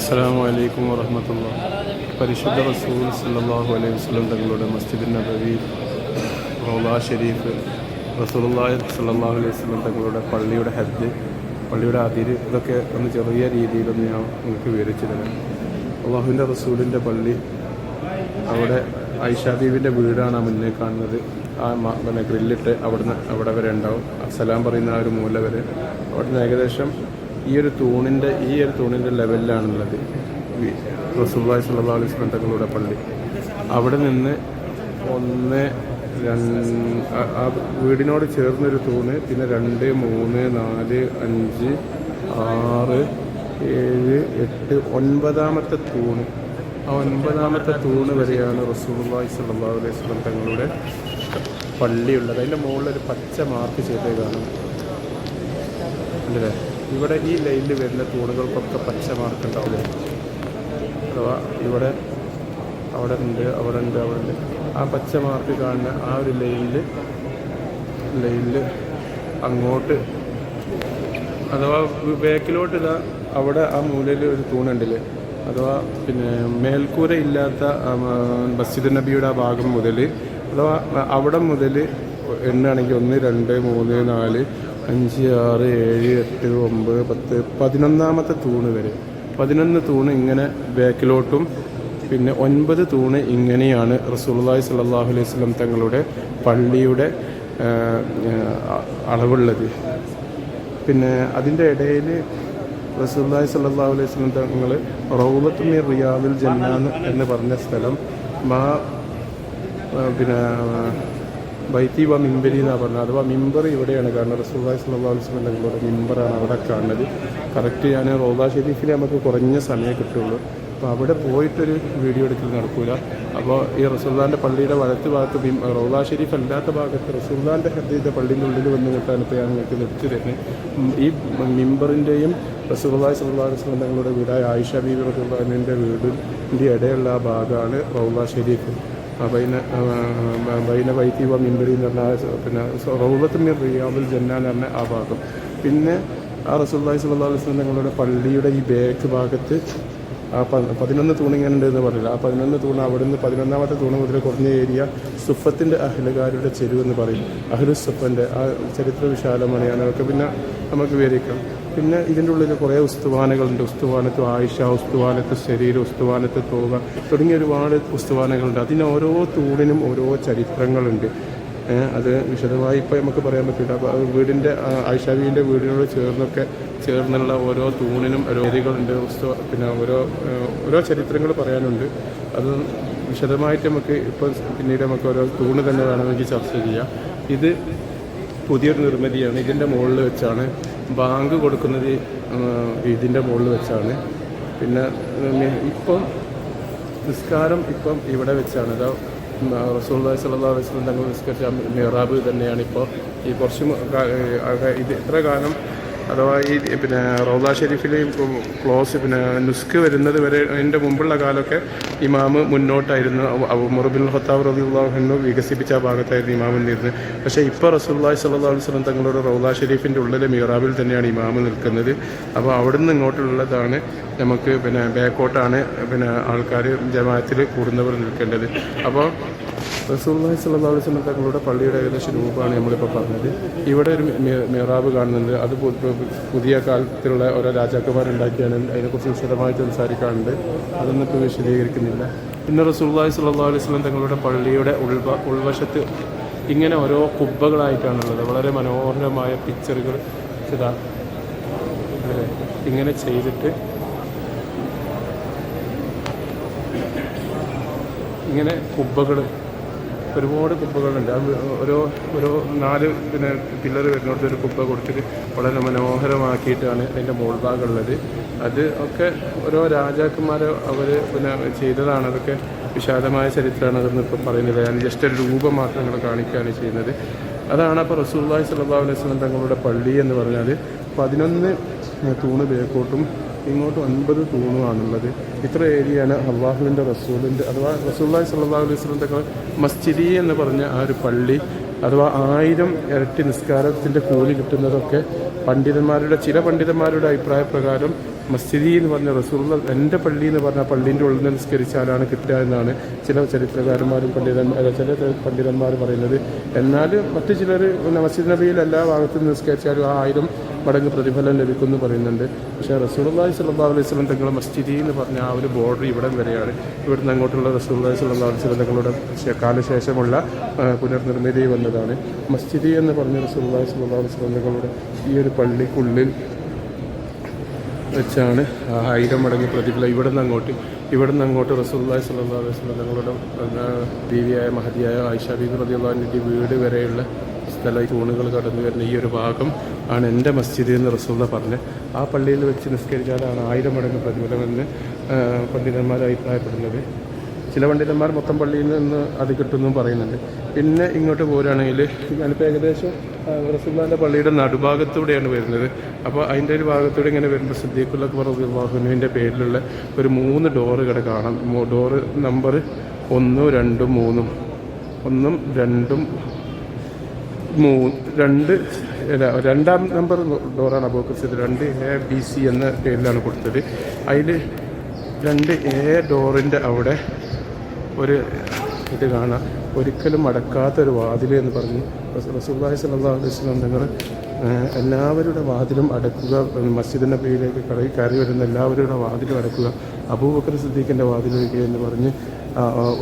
അസ്സലാമു അലൈക്കും വറഹ്മത്തുള്ളാഹി. പരിശുദ്ധ റസൂൽ സല്ലല്ലാഹു അലൈഹി വസല്ലം തങ്ങളുടെ മസ്ജിദ് നബവി, റൗള ഷരീഫ്, റസൂലുള്ളാഹി സല്ലല്ലാഹു അലൈഹി വസല്ലം തങ്ങളുടെ പള്ളിയുടെ ഹദ്ദ്, പള്ളിയുടെ അതിര്, ഇതൊക്കെ ഒന്ന് ചെറിയ രീതിയിലൊന്ന് ഞാൻ നിങ്ങൾക്ക് വിവരിച്ചു തരാം. അള്ളാഹുവിൻ്റെ റസൂലിൻ്റെ പള്ളി, അവിടെ ആയിഷ ബീവിൻ്റെ വീടാണ് ആ മുന്നേ കാണുന്നത്. ആ ഗ്രില്ലിട്ട് അവിടെ വരെ ഉണ്ടാവും. സലാം പറയുന്ന ആ ഒരു മൂല വരെ. അവിടുന്ന് ഏകദേശം ഈ ഒരു തൂണിൻ്റെ ലെവലിലാണുള്ളത് റസൂലുള്ളാഹി സ്വല്ലല്ലാഹു അലൈഹി വസല്ലം തങ്ങളുടെ പള്ളി. അവിടെ നിന്ന് ആ വീടിനോട് ചേർന്നൊരു തൂണ്, പിന്നെ 2, 3, 4, 5, 6, 7, 8, 9ാമത്തെ തൂണ്. ആ 9ാമത്തെ തൂണ് വരെയാണ് റസൂലുള്ളാഹി സ്വല്ലല്ലാഹു അലൈഹി വസല്ലം തങ്ങളുടെ പള്ളിയുള്ളത്. അതിൻ്റെ മുകളിലൊരു പച്ച മാർക്ക് ചെയ്തതാണ് അല്ലേ. ഇവിടെ ഈ ലൈനിൽ വരുന്ന തൂണുകൾക്കൊക്കെ പച്ച മാർക്ക് ഉണ്ടാവില്ലേ, അഥവാ അവിടെ ഉണ്ട്. ആ പച്ച മാർക്ക് കാണുന്ന ആ ഒരു ലൈനിൽ അങ്ങോട്ട്, അഥവാ ബാക്കിലോട്ട് ഇതാ അവിടെ ആ മൂലയിൽ ഒരു തൂണുണ്ടല്ലേ, അഥവാ പിന്നെ മേൽക്കൂര ഇല്ലാത്ത മസ്ജിദ് നബിയുടെ ആ ഭാഗം മുതൽ, അഥവാ അവിടെ മുതൽ എണ്ണാണെങ്കിൽ 1, 2, 3, 4, 5, 6, 7, 8, 9, 10, 11ാമത്തെ തൂണ് വരെ. 11 തൂണ് ഇങ്ങനെ ബാക്കിലോട്ടും, പിന്നെ 9 തൂണ് ഇങ്ങനെയാണ് റസൂലുള്ളാഹി സ്വല്ലല്ലാഹു അലൈഹി വസല്ലം തങ്ങളുടെ പള്ളിയുടെ അളവുള്ളത്. പിന്നെ അതിൻ്റെ ഇടയിൽ റസൂലുള്ളാഹി സ്വല്ലല്ലാഹു അലൈഹി വസല്ലം തങ്ങൾ റൗളത്തുൻ മിൻ റിയാദിൽ ജന്ന എന്ന് പറഞ്ഞ സ്ഥലം, പിന്നെ ബൈത്തി വ മിമ്പരി എന്നാണ് പറഞ്ഞത്. അഥവാ മിമ്പർ ഇവിടെയാണ് കാണുന്നത്. റസൂലുള്ളാഹി സ്വല്ലല്ലാഹു അലൈഹി വസല്ലം തങ്ങളുടെ മിമ്പറാണ് അവിടെ കാണുന്നത്. കറക്റ്റ് ഞാൻ റൗള ഷരീഫിൽ നമുക്ക് കുറഞ്ഞ സമയം കിട്ടുള്ളൂ. അപ്പോൾ അവിടെ പോയിട്ടൊരു വീഡിയോ എടുക്കൽ നടക്കൂല. അപ്പോൾ ഈ റസൂലുള്ളാഹിൻ്റെ പള്ളിയുടെ വലത്ത് ഭാഗത്ത്, റൗള ഷരീഫ് അല്ലാത്ത ഭാഗത്ത് റസൂലുള്ളാഹിൻ്റെ ഹദ്ദ് പള്ളിൻ്റെ ഉള്ളിൽ വന്ന് കിട്ടാൻ ഇപ്പോൾ ഞാൻ നിങ്ങൾക്ക് നിർത്തി തരുന്നത്. ഈ മിമ്പറിൻ്റെയും റസൂലുള്ളാഹി സ്വല്ലല്ലാഹു അലൈഹി വസല്ലം തങ്ങളുടെ വീടായ ആയിഷ ബീവി റളിയല്ലാഹുവിൻ്റെ വീടിൻ്റെ ഇടയുള്ള ആ ഭാഗമാണ് റൗള ഷരീഫ്. ബൈന ബൈത്തി വ മിമ്പരി എന്ന് പറഞ്ഞാൽ, പിന്നെ റൗളത്തുൻ മിൻ റിയാദിൽ ജന്ന എന്ന് പറഞ്ഞ ആ ഭാഗം. പിന്നെ ആ റസൂലുള്ളാഹി സ്വല്ലല്ലാഹു അലൈഹി വസല്ലം തങ്ങളുടെ പള്ളിയുടെ ഈ ബാക്ക് ഭാഗത്ത് ആ 11 തൂണ് ഇങ്ങനെ ഉണ്ടെന്ന് പറഞ്ഞില്ല. ആ 11 തൂണ് അവിടുന്ന് 11ാമത്തെ തൂണ് മുതൽ കുറഞ്ഞ ഏരിയ സുഫത്തിൻ്റെ അഹ്ലുകാരുടെ ചെരുവെന്ന് പറയും. അഹ്ലു സുഫൻ്റെ ആ ചരിത്ര വിശാലമാണ്. അതൊക്കെ പിന്നെ നമുക്ക് വിവരിക്കാം. പിന്നെ ഇതിൻ്റെ ഉള്ളിൽ കുറേ ഉസ്തുവാനകളുണ്ട്. ഉസ്തുവാനത്ത് ആയിഷ, ഉസ്തുവാനത്ത് ശരീരം, ഉസ്തുവാനത്ത് തോവ തുടങ്ങിയ ഒരുപാട് ഉസ്തുവാനകളുണ്ട്. അതിന് ഓരോ തൂണിനും ഓരോ ചരിത്രങ്ങളുണ്ട്. അത് വിശദമായി ഇപ്പോൾ നമുക്ക് പറയാൻ പറ്റില്ല. അപ്പോൾ വീടിൻ്റെ ആയിഷ ബീവിൻ്റെ വീടിനോട് ചേർന്നുള്ള ഓരോ തൂണിനും ഓരോ രീതികളുണ്ട്. പിന്നെ ഓരോ ചരിത്രങ്ങൾ പറയാനുണ്ട്. അത് വിശദമായിട്ട് നമുക്ക് ഇപ്പോൾ പിന്നീട് നമുക്ക് ഓരോ തൂണ് തന്നെ വേണമെങ്കിൽ ചർച്ച ചെയ്യാം. ഇത് പുതിയൊരു നിർമ്മിതിയാണ്. ഇതിൻ്റെ മുകളിൽ വെച്ചാണ് ബാങ്ക് കൊടുക്കുന്നത്. ഇതിൻ്റെ മുകളിൽ വെച്ചാണ്. പിന്നെ ഇപ്പം നിസ്കാരം ഇവിടെ വെച്ചാണ്. അതോ റസൂലുള്ളാഹി സ്വല്ലല്ലാഹു അലൈഹി വസല്ലം തങ്ങൾ നിസ്കരിച്ച മിഹ്റാബ് തന്നെയാണ് ഇപ്പോൾ ഈ കുറച്ച് ഇത്ര കാലം, അഥവാ ഈ പിന്നെ റൗള ഷരീഫിൽ ക്ലോസ്, പിന്നെ നുസ്ക് വരുന്നത് വരെ അതിൻ്റെ മുമ്പുള്ള കാലമൊക്കെ ഇമാമ് മുന്നോട്ടായിരുന്നു. ഉമർ ഇബ്നുൽ ഖത്താബ് റളിയല്ലാഹു അൻഹു വികസിപ്പിച്ച ആ ഭാഗത്തായിരുന്നു ഇമാമ് നിന്നിരുന്നത്. പക്ഷേ ഇപ്പോൾ റസൂലുള്ളാഹി സ്വല്ലല്ലാഹു അലൈഹി വസല്ലം തങ്ങളുടെ റൗള ഷരീഫിൻ്റെ ഉള്ളിലെ മിഹ്റാബിൽ തന്നെയാണ് ഇമാമ് നിൽക്കുന്നത്. അപ്പോൾ അവിടുന്ന് ഇങ്ങോട്ടുള്ളതാണ് നമുക്ക്, പിന്നെ ബാക്കോട്ടാണ് പിന്നെ ആൾക്കാർ ജമാഅത്തിൽ കൂടുന്നവർ നിൽക്കേണ്ടത്. അപ്പോൾ റസൂലുള്ളാഹി സ്വല്ലല്ലാഹു അലൈഹി വസല്ലം തങ്ങളുടെ പള്ളിയുടെ ഏകദേശം രൂപമാണ് നമ്മളിപ്പോൾ പറഞ്ഞത്. ഇവിടെ ഒരു മിഹ്റാബ് കാണുന്നുണ്ട്. അത് പുതിയ കാലത്തിലുള്ള ഓരോ രാജാക്കന്മാരുണ്ടാക്കിയാണ്. അതിനെക്കുറിച്ച് വിശദമായിട്ട് സംസാരിക്കാറുണ്ട്. അതൊന്നും ഇപ്പോൾ വിശദീകരിക്കുന്നില്ല. പിന്നെ റസൂലുള്ളാഹി സ്വല്ലല്ലാഹു അലൈഹി വസല്ലം തങ്ങളുടെ പള്ളിയുടെ ഉൾവശത്ത് ഇങ്ങനെ ഓരോ കുബ്ബകളായിട്ടാണുള്ളത്. വളരെ മനോഹരമായ പിക്ചറുകൾ ഇങ്ങനെ ചെയ്തിട്ട് ഇങ്ങനെ ഒരുപാട് കുബ്ബകളുണ്ട്. അത് ഓരോ 4 പിന്നെ പില്ലർ വരുന്നിടത്ത് ഒരു കുബ്ബ കൊടുത്തിട്ട് വളരെ മനോഹരമാക്കിയിട്ടാണ് അതിൻ്റെ മുകൾ ഭാഗമുള്ളത്. അത് ഒക്കെ ഓരോ രാജാക്കന്മാർ അവർ പിന്നെ ചെയ്തതാണ്. അതൊക്കെ വിശാലമായ ചരിത്രമാണ്. അതൊന്നും ഇപ്പം പറയുന്നില്ല. ഞാൻ ജസ്റ്റ് ഒരു രൂപം മാത്രം നിങ്ങൾ കാണിക്കുകയാണ് ചെയ്യുന്നത്. അതാണ് അപ്പോൾ റസൂലുള്ളാഹി സ്വല്ലല്ലാഹു അലൈഹി വസല്ലം തങ്ങളുടെ പള്ളി എന്ന് പറഞ്ഞാൽ 11 തൂണ് ബേക്കോട്ടും ഇങ്ങോട്ട് 9 തൂണുമാണുള്ളത്. ഇത്ര ഏരിയയാണ് അള്ളാഹുവിൻ്റെ റസൂലിൻ്റെ, അഥവാ റസൂലുള്ളാഹി സ്വല്ലല്ലാഹു അലൈഹി വസല്ലം തങ്ങൾ മസ്ജിദി എന്ന് പറഞ്ഞ ആ ഒരു പള്ളി, അഥവാ 1000 ഇരട്ടി നിസ്കാരത്തിൻ്റെ കൂലി കിട്ടുന്നതൊക്കെ ചില പണ്ഡിതന്മാരുടെ അഭിപ്രായ പ്രകാരം മസ്ജിദി എന്ന് പറഞ്ഞ റസൂലുള്ള എൻ്റെ പള്ളി എന്ന് പറഞ്ഞാൽ പള്ളീൻ്റെ ഉള്ളിൽ നിസ്കരിച്ചാലാണ് കിട്ടുക എന്നാണ് ചില ചരിത്രകാരന്മാരും ചില പണ്ഡിതന്മാർ പറയുന്നത്. എന്നാൽ മറ്റു ചിലർ മസ്ജിദ് നബിയിൽ എല്ലാ ഭാഗത്തും നിസ്കരിച്ചാലും ആ 1000 മടങ്ങ് പ്രതിഫലം ലഭിക്കുമെന്ന് പറയുന്നുണ്ട്. പക്ഷേ റസൂലുള്ളാഹി സ്വല്ലല്ലാഹു അലൈഹി വസല്ലം തങ്ങളുടെ മസ്ജിദി എന്ന് പറഞ്ഞ ആ ഒരു ബോർഡർ ഇവിടം വരെയാണ്. ഇവിടുന്ന് അങ്ങോട്ടുള്ള റസൂലുള്ളാഹി സ്വല്ലല്ലാഹു അലൈഹി വസല്ലം തങ്ങളുടെ കാലശേഷമുള്ള പുനർനിർമ്മിതി വന്നതാണ്. മസ്ജിദി എന്ന് പറഞ്ഞ റസൂലുള്ളാഹി സ്വല്ലല്ലാഹു അലൈഹി വസല്ലം തങ്ങളുടെ ഈ ഒരു പള്ളിക്കുള്ളിൽ വെച്ചാണ് 1000 മടങ്ങ് പ്രതിഫലം. ഇവിടുന്ന് അങ്ങോട്ട് റസൂലുള്ളാഹി സ്വല്ലല്ലാഹു അലൈഹി വസല്ലം തങ്ങളുടെ ബീവിയായ മഹദിയായ ആയിഷ ബീബി റളിയല്ലാഹു അൻഹയുടെ വീട് വരെയുള്ള സ്ഥലം തൂണുകൾ കടന്നു വരുന്ന ഈ ഒരു ഭാഗം ആണ് എൻ്റെ മസ്ജിദ് എന്ന് റസൂലുള്ള പറഞ്ഞ് ആ പള്ളിയിൽ വെച്ച് നിസ്കരിച്ചാലാണ് 1000 മടങ്ങ് പ്രതിഫലമെന്ന് പണ്ഡിതന്മാർ അഭിപ്രായപ്പെടുന്നത്. ചില പണ്ഡിതന്മാർ മൊത്തം പള്ളിയിൽ നിന്ന് അത് കിട്ടുമെന്നും പറയുന്നുണ്ട്. പിന്നെ ഇങ്ങോട്ട് പോരുകയാണെങ്കിൽ ഞാനിപ്പോൾ ഏകദേശം റസൂലുള്ളാഹിൻ്റെ പള്ളിയുടെ നടുഭാഗത്തൂടെയാണ് വരുന്നത്. അപ്പോൾ അതിൻ്റെ ഒരു ഭാഗത്തൂടെ ഇങ്ങനെ വരുമ്പോൾ സിദ്ദീഖുൽ അക്ബർ റളിയല്ലാഹു അൻഹുവിൻ്റെ പേരിലുള്ള ഒരു 3 ഡോറ് ഇവിടെ കാണാം. ഡോറ് നമ്പർ 1, 2, 3 1, 2, 2 നമ്പർ ഡോറാണ് അബൂബക്കർ സിദ്ദീഖ് 2ABC എന്ന പേരിലാണ് കൊടുത്തത്. അതിൽ 2A ഡോറിൻ്റെ അവിടെ ഒരു ഇത് കാണാം, ഒരിക്കലും അടക്കാത്തൊരു വാതിൽ എന്ന് പറഞ്ഞ് റസൂലുള്ളാഹി സ്വല്ലല്ലാഹു അലൈഹി വസല്ലം തങ്ങൾ എല്ലാവരുടെ വാതിലും അടക്കുക, മസ്ജിദ് നബിയിലേക്ക് കയറി വരുന്ന എല്ലാവരുടെ വാതിലും അടക്കുക, അബൂബക്കർ സിദ്ദീഖിൻ്റെ വാതിലേക്ക് എന്ന് പറഞ്ഞ്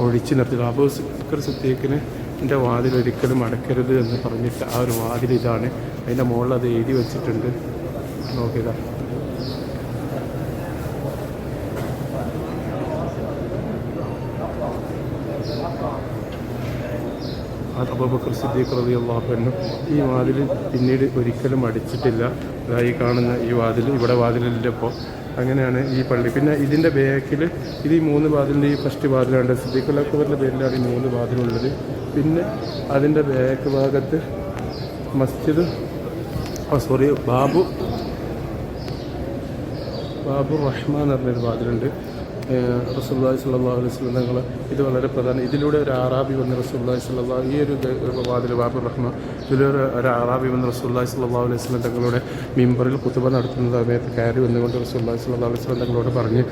ഒഴിച്ചു നിർത്തുക. അബൂബക്കർ സിദ്ദീഖിന് എൻ്റെ വാതിൽ ഒരിക്കലും അടക്കരുത് എന്ന് പറഞ്ഞിട്ട് ആ ഒരു വാതിൽ ഇതാണ്. അതിൻ്റെ മുകളിൽ അത് എഴുതി വെച്ചിട്ടുണ്ട്, നോക്കിയതാ. അബൂബക്കർ സിദ്ദീഖ് റളിയല്ലാഹു അൻഹു ഈ വാതിൽ പിന്നീട് ഒരിക്കലും അടിച്ചിട്ടില്ല. ഈ കാണുന്ന ഈ വാതിൽ, ഇവിടെ വാതിലില്ല ഇപ്പോൾ. അങ്ങനെയാണ് ഈ പള്ളി. പിന്നെ ഇതിൻ്റെ ബാക്കിൽ ഇത് ഈ 3 വാതിലിൻ്റെ ഈ ഫസ്റ്റ് വാതിലുണ്ട്. സിദ്ദീഖുൽ അക്ബറിൻ്റെ പേരിലാണ് ഈ 3 വാതിലുള്ളത്. പിന്നെ അതിൻ്റെ ബാക്ക് ഭാഗത്ത് മസ്ജിദ് ബാബു റഹ്മാൻ എന്ന് പറഞ്ഞൊരു വാതിലുണ്ട്. റസൂലുള്ളാഹി സ്വല്ലല്ലാഹു അലൈഹി വസല്ലം തങ്ങൾ ഇത് വളരെ പ്രധാനം. ഇതിലൂടെ ഒരു അറാബി വന്ന് റസൂലുള്ളാഹി സ്വല്ലല്ലാഹു ഈ ഒരു വാതിൽ ബാബു റഹ്മാൻ, ഇതിലൊരു അറാബി വന്ന് റസൂലുള്ളാഹി സ്വല്ലല്ലാഹു അലൈഹി വസല്ലം തങ്ങളുടെ മിമ്പറിൽ ഖുതുബ നടത്തുന്ന സമയത്ത് കയറി വന്നുകൊണ്ട് റസൂലുള്ളാഹി സ്വല്ലല്ലാഹു അലൈഹി വസല്ലം തങ്ങളോട് പറഞ്ഞ്,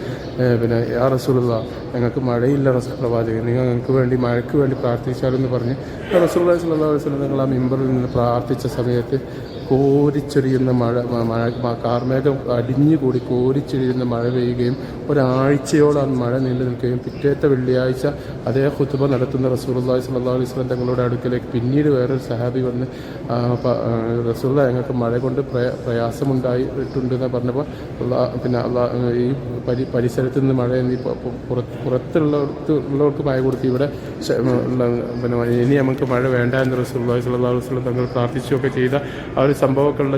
പിന്നെ യാ റസൂലുള്ളാഹ്, ഞങ്ങൾക്ക് മഴയില്ല പ്രവാചകൻ, നിങ്ങൾ ഞങ്ങൾക്ക് വേണ്ടി മഴയ്ക്ക് വേണ്ടി പ്രാർത്ഥിച്ചാലെന്ന് പറഞ്ഞ് റസൂലുള്ളാഹി സ്വല്ലല്ലാഹു അലൈഹി വസല്ലം തങ്ങൾ ആ മിമ്പറിൽ നിന്ന് പ്രാർത്ഥിച്ച സമയത്ത് കോരിച്ചൊരിയുന്ന മഴ കാർമേഘം അടിഞ്ഞുകൂടി കോരിച്ചൊരിയുന്ന മഴ പെയ്യുകയും ഒരാഴ്ചയോളം മഴ നീണ്ടു നിൽക്കുകയും പിറ്റേത്തെ വെള്ളിയാഴ്ച അതേ ഖുതുബ നടത്തുന്ന റസൂലുള്ളാഹി സ്വല്ലല്ലാഹു അലൈഹി വസല്ലം തങ്ങളുടെ അടുക്കലേക്ക് പിന്നീട് വേറൊരു സഹാബി വന്ന് റസൂലുള്ളാഹി ഞങ്ങൾക്ക് മഴ കൊണ്ട് പ്രയാസമുണ്ടായിട്ടുണ്ടെന്ന് പറഞ്ഞപ്പോൾ പിന്നെ ഈ പരിസരത്ത് നിന്ന് മഴ പുറത്തുള്ളവർക്ക് മഴ കൊടുത്ത് ഇവിടെ പിന്നെ ഇനി നമുക്ക് മഴ വേണ്ട എന്ന് റസൂലുള്ളാഹി സ്വല്ലല്ലാഹു അലൈഹി വസല്ലം തങ്ങൾ പ്രാർത്ഥിക്കുകയൊക്കെ ചെയ്ത ആ ഒരു സംഭവമൊക്കെയുള്ള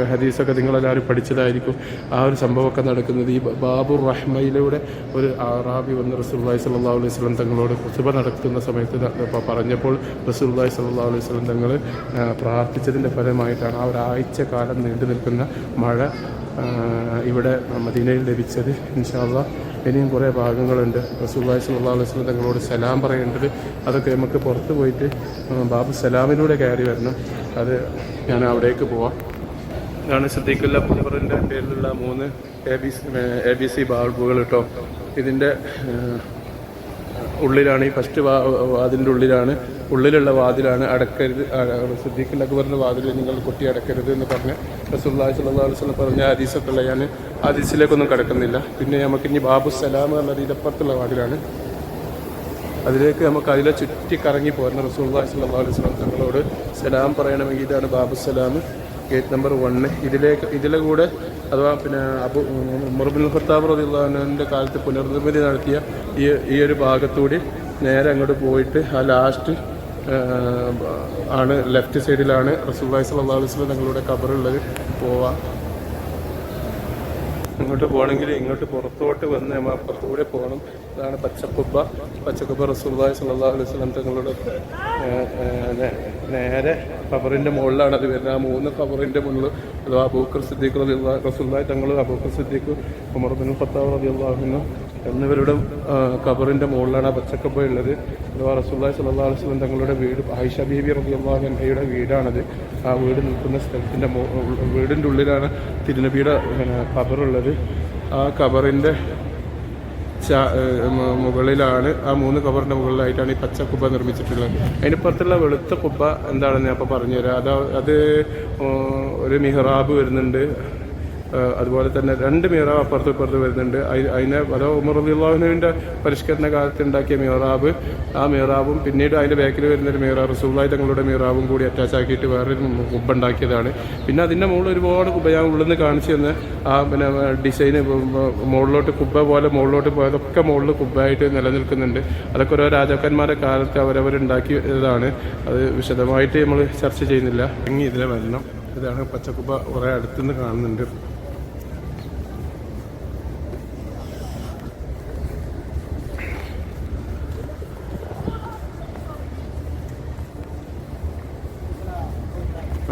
ഹദീസൊക്കെ നിങ്ങളെല്ലാവരും പഠിച്ചതായിരിക്കും. ആ ഒരു സംഭവമൊക്കെ നടക്കുന്നത് ഈ ബാബു റഹ്മയിലൂടെ ഒരു അറാബി വന്ന് റസൂലുള്ളാഹി സ്വല്ലല്ലാഹു അലൈഹി വസല്ലം തങ്ങളോട് ഖുതുബ നടത്തുന്ന സമയത്ത് പറഞ്ഞപ്പോൾ റസൂലുള്ളാഹി സ്വല്ലല്ലാഹു അലൈഹി വസല്ലം തങ്ങൾ പ്രാർത്ഥിച്ചതിൻ്റെ ഫലമായിട്ടാണ് ആ ഒരാഴ്ച കാലം നീണ്ടു നിൽക്കുന്ന മഴ ഇവിടെ മദീനയിൽ ലഭിച്ചത്. ഇൻഷാ അല്ലാഹ് ഇനിയും കുറേ ഭാഗങ്ങളുണ്ട്. റസൂലുള്ളാഹി സ്വല്ലല്ലാഹു അലൈഹി വസല്ലം തങ്ങളോട് സലാം പറയേണ്ടത്, അതൊക്കെ നമുക്ക് പുറത്ത് പോയിട്ട് ബാബു സലാമിലൂടെ കയറി വരണം. അത് ഞാൻ അവിടേക്ക് പോവാം. ഇതാണ് സിദ്ദീഖുൽ അക്ബറിൻ്റെ പേരിലുള്ള 3 ABC ബൾബുകൾ കേട്ടോ. ഇതിൻ്റെ ഉള്ളിലാണ്, ഈ ഫസ്റ്റ് വാതിലിൻ്റെ ഉള്ളിലുള്ള വാതിലാണ് അടക്കരുത്. സിദ്ദീഖുൽ അക്ബറിൻ്റെ വാതിൽ നിങ്ങൾ കൊട്ടി അടക്കരുത് എന്ന് പറഞ്ഞ് റസൂലുള്ളാഹി സ്വല്ലല്ലാഹു അലൈഹി വസല്ലം പറഞ്ഞ ഹദീസൊക്കെ ഉള്ള ഞാൻ ഹദീസിലേക്കൊന്നും കടക്കുന്നില്ല. പിന്നെ നമുക്കിനി ബാബു സലാം എന്നത് ഇതിപ്പുറത്തുള്ള വാതിലാണ്. അതിലേക്ക് നമുക്ക് അതിലെ ചുറ്റി കറങ്ങി പോരുന്ന റസൂലുള്ളാഹി സ്വല്ലല്ലാഹു അലൈഹി വസല്ലം തങ്ങളോട് സലാം പറയണമെങ്കിൽ ഇതാണ് ബാബു സലാം, ഗേറ്റ് നമ്പർ 1. ഇതിലെ കൂടെ അഥവാ പിന്നെ ഉമർ ഇബ്നുൽ ഖത്താബ് റളിയല്ലാഹു അൻഹുവിൻ്റെ കാലത്ത് പുനർനിർമ്മിതി നടത്തിയ ഈ ഒരു ഭാഗത്തൂടി നേരെ അങ്ങോട്ട് പോയിട്ട് ആ ലാസ്റ്റ് ആണ് ലെഫ്റ്റ് സൈഡിലാണ് റസൂലുള്ളാഹി സ്വല്ലല്ലാഹു അലൈഹി വസല്ലം തങ്ങളുടെ ഖബറുള്ളത്. പോവാം. ഇങ്ങോട്ട് പോകണമെങ്കിൽ ഇങ്ങോട്ട് പുറത്തോട്ട് വന്ന് നമ്മൾ അപ്പുറത്തൂടെ പോകണം. ഇതാണ് പച്ചക്കുബ്ബ റസൂലുള്ളാഹി സ്വല്ലല്ലാഹു അലൈഹി വസല്ലം തങ്ങളുടെ നേരെ ഖബറിൻ്റെ മുകളിലാണ് അത് വരുന്നത്. ആ 3 ഖബറിൻ്റെ മുകളിൽ അഥവാ അബൂബക്കർ സിദ്ദീഖ് റസൂലുള്ളാഹി തങ്ങളും അബൂബക്കർ സിദ്ദീഖ് ഉമർ ഇബ്നുൽ ഖത്താബ് റളിയല്ലാഹു അൻഹു എന്നിവരുടെ ഖബറിൻ്റെ മുകളിലാണ് ആ പച്ചക്കുബ്ബ ഉള്ളത്. അഥവാ റസൂലുള്ളാഹി സ്വല്ലല്ലാഹു അലൈഹി വസല്ലം തങ്ങളുടെ വീട് ആയിഷ ബീബി റളിയല്ലാഹു അൻഹയുടെ വീടാണത്. ആ വീട് നിൽക്കുന്ന സ്ഥലത്തിൻ്റെ വീടിൻ്റെ ഉള്ളിലാണ് തിരുനബിയുടെ ഖബറുള്ളത്. ആ ഖബറിൻ്റെ മുകളിലാണ്, ആ 3 ഖബറിൻ്റെ മുകളിലായിട്ടാണ് ഈ പച്ച കുബ്ബ നിർമ്മിച്ചിട്ടുള്ളത്. അതിന് പുറത്തുള്ള വെളുത്ത കുബ്ബ എന്താണെന്ന് ഞാൻ ഇപ്പോൾ പറഞ്ഞുതരാം. അത് ഒരു മിഹ്റാബ് വരുന്നുണ്ട്. അതുപോലെ തന്നെ 2 മിഹ്റാബ് അപ്പുറത്ത് ഇപ്പുറത്ത് വരുന്നുണ്ട്. അതിനെ അതോ ഉമർ റളിയല്ലാഹുവിൻ്റെ പരിഷ്കരണ കാലത്ത് ഉണ്ടാക്കിയ മിഹ്റാബ്, ആ മിഹ്റാബും പിന്നീട് അതിൻ്റെ ബാക്കിൽ വരുന്നൊരു മിഹ്റാബ് റസൂലുള്ളാഹി തങ്ങളുടെ മിഹ്റാബും കൂടി അറ്റാച്ച് ആക്കിയിട്ട് വേറൊരു കുബ്ബ ഉണ്ടാക്കിയതാണ്. പിന്നെ അതിൻ്റെ മുകളിൽ ഒരുപാട് കുബ്ബ ഞാൻ ഉള്ളിൽ നിന്ന് കാണിച്ചു തന്ന ആ പിന്നെ ഡിസൈന് മുകളിലോട്ട് കുബ്ബ പോലെ മുകളിലോട്ട് പോയതൊക്കെ മുകളിൽ കുബ്ബയായിട്ട് നിലനിൽക്കുന്നുണ്ട്. അതൊക്കെ ഓരോ രാജാക്കന്മാരുടെ കാലത്ത് അവരവരുണ്ടാക്കിയതാണ്. അത് വിശദമായിട്ട് നമ്മൾ ചർച്ച ചെയ്യുന്നില്ല. ഇനി ഇതിലെ വരണം. ഇതാണ് പച്ചക്കുബ്ബ, കുറേ അടുത്തുനിന്ന് കാണുന്നുണ്ട്.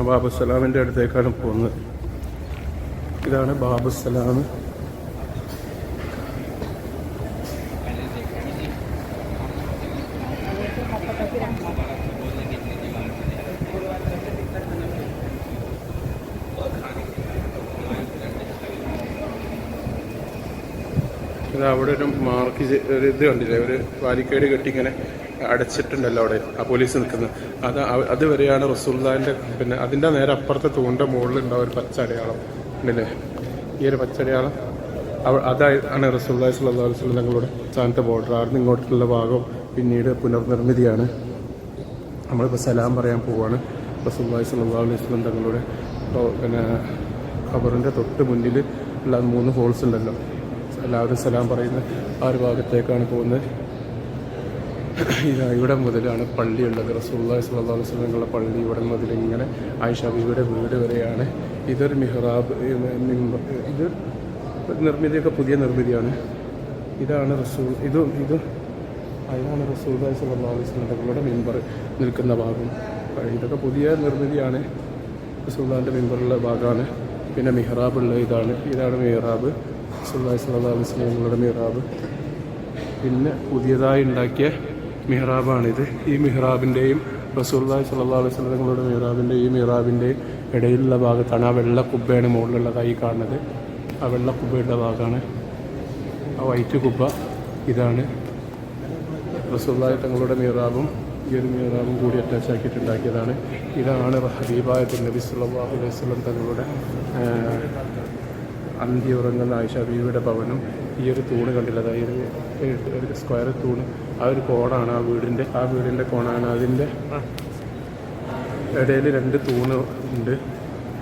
ബാബുസലാമിൻ്റെ അടുത്തേക്കാണ് പോകുന്നത്. ഇതാണ് ബാബുസലാം. ഇത് അവിടെ ഒരു മാർക്ക് ഒരു ഇത് കണ്ടില്ലേ, ഒരു ബാരിക്കേഡ് കെട്ടി ഇങ്ങനെ അടച്ചിട്ടുണ്ടല്ലോ അവിടെ ആ പോലീസ് നിൽക്കുന്നത്. അതുവരെയാണ് റസൂലുള്ളാഹിൻ്റെ, പിന്നെ അതിൻ്റെ നേരെ അപ്പുറത്തെ തൂണിൻ്റെ മുകളിലുണ്ടാവും ഒരു പച്ചടയാളം ഉണ്ടല്ലേ. ഈ ഒരു പച്ചടയാളം അതാണ് റസൂലുള്ളാഹി സ്വല്ലല്ലാഹു അലൈഹി വസല്ലം തങ്ങളുടെ സ്ഥാനത്തെ ബോർഡർ. അവിടെ ഇങ്ങോട്ടുള്ള ഭാഗം പിന്നീട് പുനർനിർമ്മിതിയാണ്. നമ്മളിപ്പോൾ സലാം പറയാൻ പോവുകയാണ്. റസൂലുള്ളാഹി സ്വല്ലല്ലാഹു അലൈഹി വസല്ലം തങ്ങളുടെ പിന്നെ ഖബറിൻ്റെ തൊട്ട് മുന്നിൽ ഉള്ള 3 ഹോൾസ് ഉണ്ടല്ലോ, എല്ലാവരും സലാം പറയുന്ന ആ ഒരു ഭാഗത്തേക്കാണ് പോകുന്നത്. ഇവിടെ മുതലാണ് പള്ളിയുള്ളത്. റസൂലുള്ളാഹി സ്വല്ലല്ലാഹു അലൈഹി വസല്ലം തങ്ങളുടെ പള്ളി ഇവിടെ മുതൽ ഇങ്ങനെ ആയിഷ ബീവിയുടെ വീട് വരെയാണ്. ഇതൊരു മിഹ്റാബ്, ഇത് നിർമ്മിതിയൊക്കെ പുതിയ നിർമ്മിതിയാണ്. ഇതാണ് അതിനാണ് റസൂലുള്ളാഹി സ്വല്ലല്ലാഹു അലൈഹി വസല്ലം തങ്ങളുടെ മിമ്പർ നിൽക്കുന്ന ഭാഗം. ഇതൊക്കെ പുതിയ നിർമ്മിതിയാണ്. റസൂലുള്ളാഹിൻ്റെ മിമ്പറുള്ള ഭാഗമാണ്. പിന്നെ മിഹ്റാബുള്ള ഇതാണ് മിഹ്റാബ്, റസൂലുള്ളാഹി സ്വല്ലല്ലാഹു അലൈഹി വസല്ലം തങ്ങളുടെ മിഹ്റാബ്. പിന്നെ പുതിയതായി ഉണ്ടാക്കിയ മിഹ്റാബാണിത്. ഈ മിഹ്റാബിൻ്റെയും റസൂലുള്ളാഹി സ്വല്ലല്ലാഹു അലൈഹി വസല്ലം തങ്ങളുടെ മിഹ്റാബിൻ്റെയും ഈ മിഹ്റാബിൻ്റെയും ഇടയിലുള്ള ഭാഗത്താണ് ആ വെള്ള കുബ്ബയാണ് മുകളിലുള്ളതായി കാണുന്നത്. ആ വെള്ള കുബ്ബയുടെ ഭാഗമാണ് ആ വൈറ്റ് കുബ്ബ. ഇതാണ് റസൂലുള്ളാഹി തങ്ങളുടെ മിഹ്റാബും ഈ ഒരു മിഹ്റാബും കൂടി അറ്റാച്ച് ആക്കിയിട്ടുണ്ടാക്കിയതാണ്. ഇതാണ് ഹബീബായ നബി സല്ലല്ലാഹു അലൈഹി വസല്ലം തങ്ങളുടെ അന്തി ഉറങ്ങുന്ന ആയിഷ ബീവിയുടെ ഭവനം. ഈ ഒരു തൂണ് കണ്ടില്ല, അതായത് ഒരു സ്ക്വയർ തൂണ്, ആ ഒരു കോണാണ് ആ വീടിൻ്റെ കോണാണ്. അതിൻ്റെ ഇടയിൽ 2 തൂണ് ഉണ്ട്.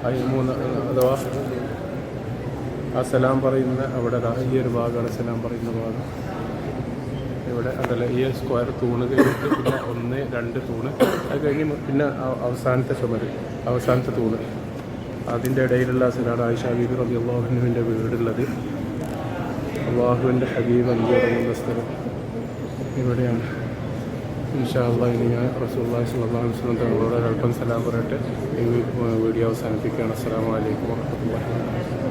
അതിന് 3 അഥവാ ആ സലാം പറയുന്ന അവിടെ ഈ ഒരു ഭാഗമാണ് സലാം പറയുന്ന ഭാഗം. ഇവിടെ അതല്ല, ഈ സ്ക്വയർ തൂണ് കഴിഞ്ഞിട്ട് പിന്നെ 1, 2 തൂണ്, അത് കഴിഞ്ഞ് പിന്നെ അവസാനത്തെ തൂണ്. അതിൻ്റെ ഇടയിലുള്ള സ്ഥലമാണ് ആയിഷ ബീബി റളിയല്ലാഹു അൻഹയുടെ വീടുള്ളത്. അള്ളാഹുവിൻ്റെ ഹബീബ് അന്തി ഇറങ്ങുന്ന സ്ഥലം ഇവിടെയാണ്. ഇൻഷാ അല്ലാഹ് ഇനി ഞാൻ റസൂലുള്ളാഹി സ്വല്ലല്ലാഹു അലൈഹി വസല്ലം തങ്ങളോട് അല്പം സലാം പറയട്ടെ. ഈ വീഡിയോ അവസാനിപ്പിക്കുകയാണ്. അസ്സലാമു അലൈക്കും വറഹ്മത്തുള്ളാഹി.